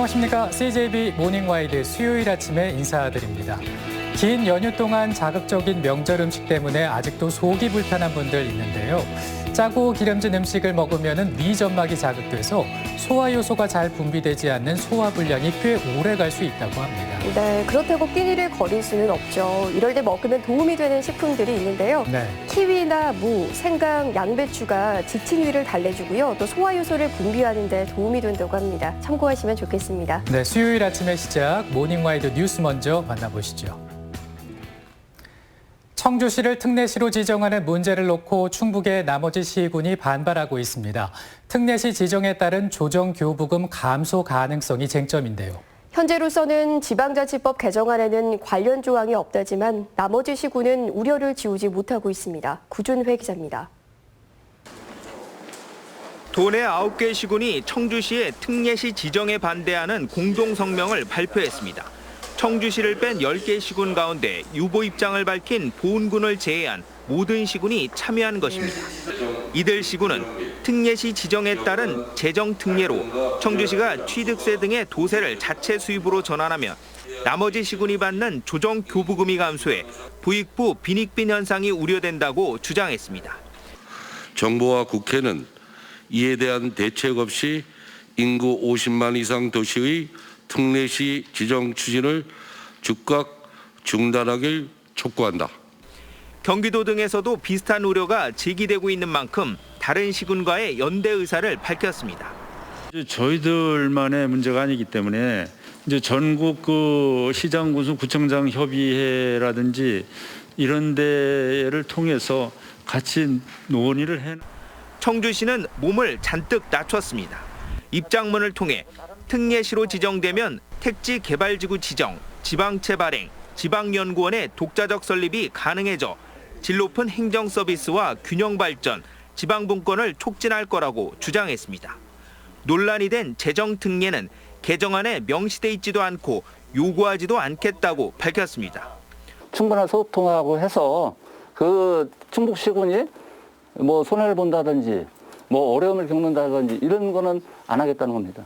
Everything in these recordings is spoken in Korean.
안녕하십니까. CJB 모닝와이드 수요일 아침에 인사드립니다. 긴 연휴 동안 자극적인 명절 음식 때문에 아직도 속이 불편한 분들 있는데요. 짜고 기름진 음식을 먹으면 위점막이 자극돼서 소화 요소가 잘 분비되지 않는 소화불량이 꽤 오래 갈 수 있다고 합니다. 네, 그렇다고 끼니를 거릴 수는 없죠. 이럴 때 먹으면 도움이 되는 식품들이 있는데요. 네. 키위나 무, 생강, 양배추가 지친 위를 달래주고요. 또 소화 요소를 분비하는 데 도움이 된다고 합니다. 참고하시면 좋겠습니다. 네, 수요일 아침의 시작 모닝와이드 뉴스 먼저 만나보시죠. 청주시를 특례시로 지정하는 문제를 놓고 충북의 나머지 시군이 반발하고 있습니다. 특례시 지정에 따른 조정교부금 감소 가능성이 쟁점인데요. 현재로서는 지방자치법 개정안에는 관련 조항이 없다지만 나머지 시군은 우려를 지우지 못하고 있습니다. 구준회 기자입니다. 도내 9개 시군이 청주시의 특례시 지정에 반대하는 공동성명을 발표했습니다. 청주시를 뺀 10개 시군 가운데 유보 입장을 밝힌 보은군을 제외한 모든 시군이 참여한 것입니다. 이들 시군은 특례시 지정에 따른 재정특례로 청주시가 취득세 등의 도세를 자체 수입으로 전환하면 나머지 시군이 받는 조정교부금이 감소해 부익부 빈익빈 현상이 우려된다고 주장했습니다. 정부와 국회는 이에 대한 대책 없이 인구 50만 이상 도시의 특례시 지정 추진을 즉각 중단하길 촉구한다. 경기도 등에서도 비슷한 우려가 제기되고 있는 만큼 다른 시군과의 연대 의사를 밝혔습니다. 저희들만의 문제가 아니기 때문에 이제 전국 시장 군수 구청장 협의회라든지 이런 데를 통해서 같이 논의를 해. 청주시는 몸을 잔뜩 낮췄습니다. 입장문을 통해 특례시로 지정되면 택지 개발지구 지정, 지방채 발행, 지방연구원의 독자적 설립이 가능해져 질 높은 행정 서비스와 균형 발전, 지방 분권을 촉진할 거라고 주장했습니다. 논란이 된 재정 특례는 개정안에 명시돼 있지도 않고 요구하지도 않겠다고 밝혔습니다. 충분한 소통하고 해서 그 충북 시군이 손해를 본다든지 어려움을 겪는다든지 이런 거는 안 하겠다는 겁니다.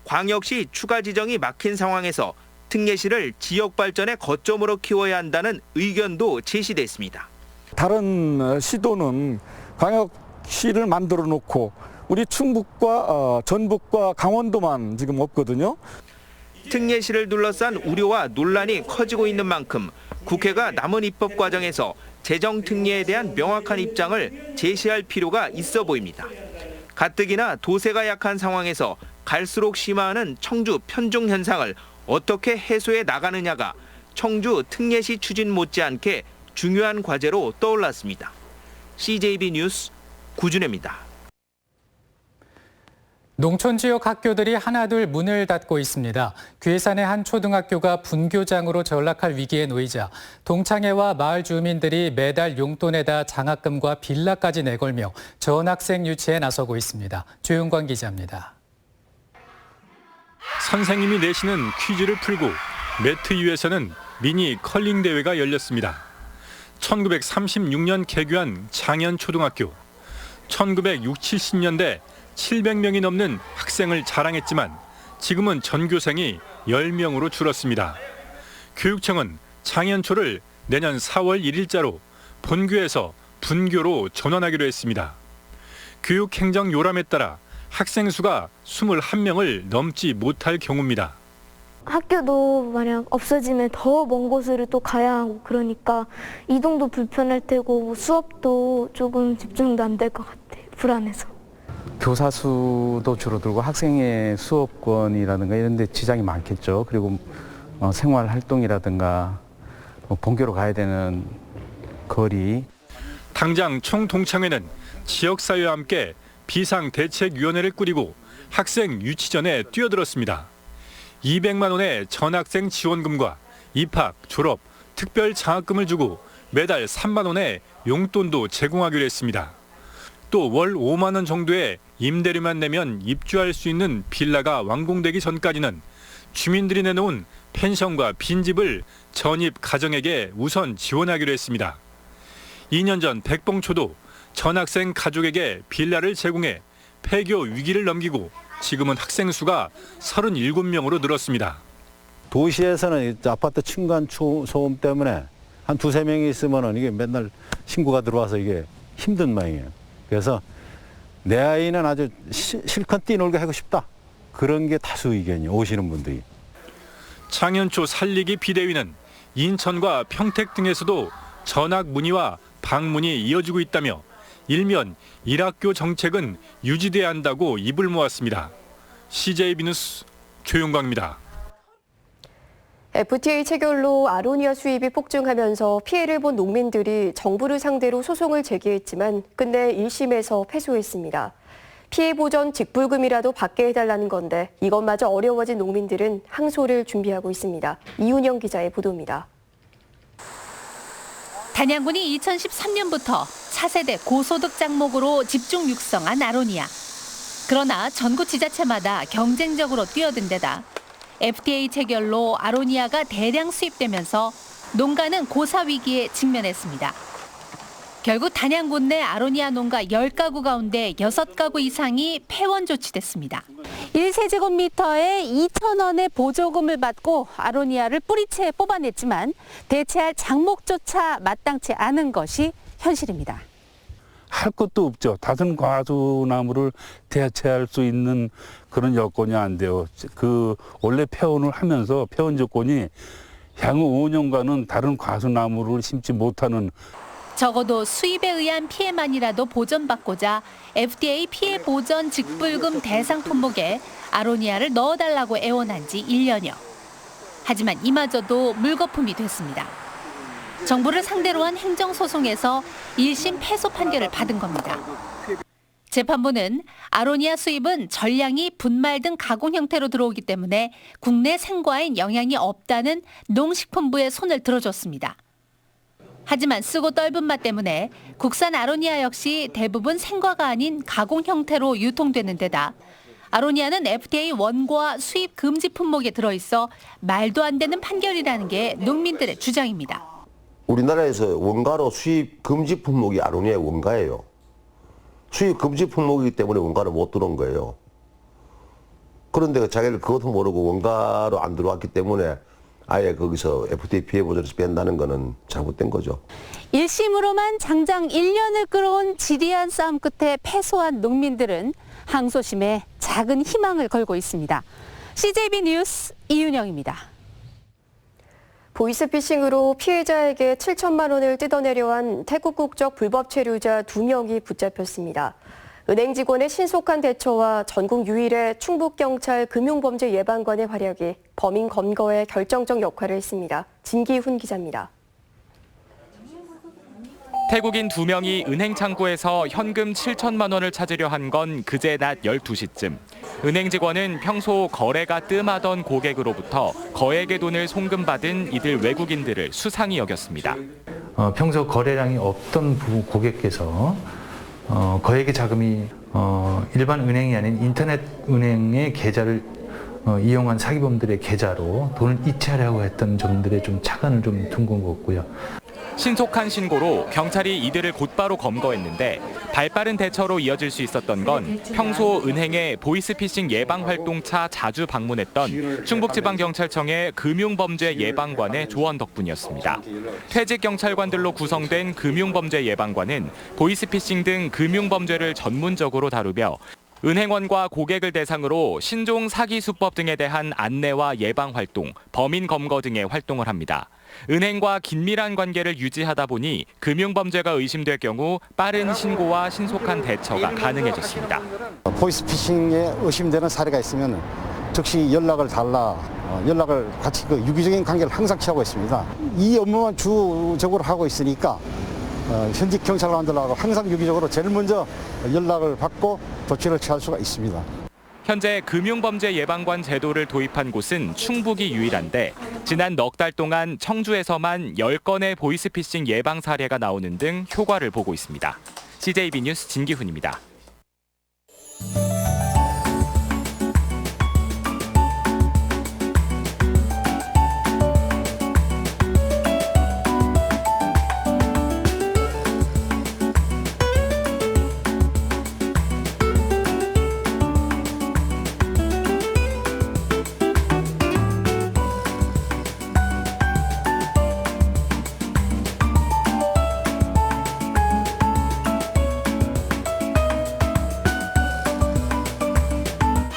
광역시 추가 지정이 막힌 상황에서 특례시를 지역 발전의 거점으로 키워야 한다는 의견도 제시됐습니다. 다른 시도는 광역시를 만들어 놓고 우리 충북과 전북과 강원도만 지금 없거든요. 특례시를 둘러싼 우려와 논란이 커지고 있는 만큼 국회가 남은 입법 과정에서 재정 특례에 대한 명확한 입장을 제시할 필요가 있어 보입니다. 가뜩이나 도세가 약한 상황에서 갈수록 심화하는 청주 편중 현상을 어떻게 해소해 나가느냐가 청주 특례시 추진 못지않게 중요한 과제로 떠올랐습니다. CJB 뉴스 구준혜입니다. 농촌 지역 학교들이 하나둘 문을 닫고 있습니다. 괴산의 한 초등학교가 분교장으로 전락할 위기에 놓이자 동창회와 마을 주민들이 매달 용돈에다 장학금과 빌라까지 내걸며 전학생 유치에 나서고 있습니다. 조용관 기자입니다. 선생님이 내시는 퀴즈를 풀고 매트 위에서는 미니 컬링 대회가 열렸습니다. 1936년 개교한 장현초등학교. 1960, 70년대 700명이 넘는 학생을 자랑했지만 지금은 전교생이 10명으로 줄었습니다. 교육청은 장현초를 내년 4월 1일자로 본교에서 분교로 전환하기로 했습니다. 교육행정 요람에 따라 학생 수가 21명을 넘지 못할 경우입니다. 학교도 만약 없어지면 더 먼 곳으로 또 가야 하고 그러니까 이동도 불편할 테고 수업도 조금 집중도 안 될 것 같아요. 불안해서. 교사 수도 줄어들고 학생의 수업권이라든가 이런 데 지장이 많겠죠. 그리고 생활 활동이라든가 본교로 가야 되는 거리. 당장 총동창회는 지역사회와 함께 비상대책위원회를 꾸리고 학생 유치전에 뛰어들었습니다. 200만 원의 전학생 지원금과 입학, 졸업, 특별 장학금을 주고 매달 3만 원의 용돈도 제공하기로 했습니다. 또 월 5만 원 정도의 임대료만 내면 입주할 수 있는 빌라가 완공되기 전까지는 주민들이 내놓은 펜션과 빈집을 전입 가정에게 우선 지원하기로 했습니다. 2년 전 백봉초도 전학생 가족에게 빌라를 제공해 폐교 위기를 넘기고 지금은 학생 수가 37명으로 늘었습니다. 도시에서는 아파트 층간 소음 때문에 한 두세 명이 있으면 이게 맨날 신고가 들어와서 이게 힘든 모양이에요. 그래서 내 아이는 아주 실컷 뛰놀게 하고 싶다. 그런 게 다수 의견이 오시는 분들이. 창현초 살리기 비대위는 인천과 평택 등에서도 전학 문의와 방문이 이어지고 있다며 일면 일학교 정책은 유지돼야 한다고 입을 모았습니다. CJB 뉴스 조용광입니다. FTA 체결로 아로니아 수입이 폭증하면서 피해를 본 농민들이 정부를 상대로 소송을 제기했지만 끝내 1심에서 패소했습니다. 피해 보전 직불금이라도 받게 해달라는 건데 이것마저 어려워진 농민들은 항소를 준비하고 있습니다. 이훈영 기자의 보도입니다. 단양군이 2013년부터 차세대 고소득 작목으로 집중 육성한 아로니아. 그러나 전국 지자체마다 경쟁적으로 뛰어든 데다 FTA 체결로 아로니아가 대량 수입되면서 농가는 고사 위기에 직면했습니다. 결국 단양군 내 아로니아 농가 10가구 가운데 6가구 이상이 폐원 조치됐습니다. 1세제곱미터에 2,000원의 보조금을 받고 아로니아를 뿌리채 뽑아냈지만 대체할 장목조차 마땅치 않은 것이 현실입니다. 할 것도 없죠. 다른 과수나무를 대체할 수 있는 그런 여건이 안 돼요. 그 원래 폐원을 하면서 폐원 조건이 향후 5년간은 다른 과수나무를 심지 못하는 적어도 수입에 의한 피해만이라도 보전받고자 FTA 피해 보전 직불금 대상 품목에 아로니아를 넣어달라고 애원한 지 1년여. 하지만 이마저도 물거품이 됐습니다. 정부를 상대로 한 행정소송에서 1심 패소 판결을 받은 겁니다. 재판부는 아로니아 수입은 전량이 분말 등 가공 형태로 들어오기 때문에 국내 생과엔 영향이 없다는 농식품부의 손을 들어줬습니다. 하지만 쓰고 떫은 맛 때문에 국산 아로니아 역시 대부분 생과가 아닌 가공 형태로 유통되는 데다 아로니아는 FTA 원과 수입 금지 품목에 들어있어 말도 안 되는 판결이라는 게 농민들의 주장입니다. 우리나라에서 원가로 수입 금지 품목이 아로니아의 원가예요. 수입 금지 품목이기 때문에 원가로 못 들어온 거예요. 그런데 자기를 그것도 모르고 원가로 안 들어왔기 때문에 아예 거기서 FTA 피해 보전에서 뺀다는 거는 잘못된 거죠. 1심으로만 장장 1년을 끌어온 지리한 싸움 끝에 패소한 농민들은 항소심에 작은 희망을 걸고 있습니다. CJB 뉴스 이윤영입니다. 보이스피싱으로 피해자에게 7천만 원을 뜯어내려 한 태국 국적 불법 체류자 2명이 붙잡혔습니다. 은행 직원의 신속한 대처와 전국 유일의 충북경찰 금융범죄예방관의 활약이 범인 검거에 결정적 역할을 했습니다. 진기훈 기자입니다. 태국인 2명이 은행 창구에서 현금 7천만 원을 찾으려 한 건 그제 낮 12시쯤. 은행 직원은 평소 거래가 뜸하던 고객으로부터 거액의 돈을 송금받은 이들 외국인들을 수상히 여겼습니다. 평소 거래량이 없던 고객께서 거액의 자금이 일반 은행이 아닌 인터넷 은행의 계좌를 이용한 사기범들의 계좌로 돈을 이체하려고 했던 점들에 좀 착안을 좀 둔 것 같고요. 신속한 신고로 경찰이 이들을 곧바로 검거했는데 발빠른 대처로 이어질 수 있었던 건 평소 은행의 보이스피싱 예방활동차 자주 방문했던 충북지방경찰청의 금융범죄예방관의 조언 덕분이었습니다. 퇴직 경찰관들로 구성된 금융범죄예방관은 보이스피싱 등 금융범죄를 전문적으로 다루며 은행원과 고객을 대상으로 신종 사기 수법 등에 대한 안내와 예방활동, 범인 검거 등의 활동을 합니다. 은행과 긴밀한 관계를 유지하다 보니 금융범죄가 의심될 경우 빠른 신고와 신속한 대처가 가능해졌습니다. 보이스피싱에 의심되는 사례가 있으면 즉시 연락을 달라, 연락을 같이 유기적인 관계를 항상 취하고 있습니다. 이 업무만 주적으로 하고 있으니까 현직 경찰관들하고 항상 유기적으로 제일 먼저 연락을 받고 조치를 취할 수가 있습니다. 현재 금융범죄예방관 제도를 도입한 곳은 충북이 유일한데 지난 넉 달 동안 청주에서만 10건의 보이스피싱 예방 사례가 나오는 등 효과를 보고 있습니다. CJB 뉴스 진기훈입니다.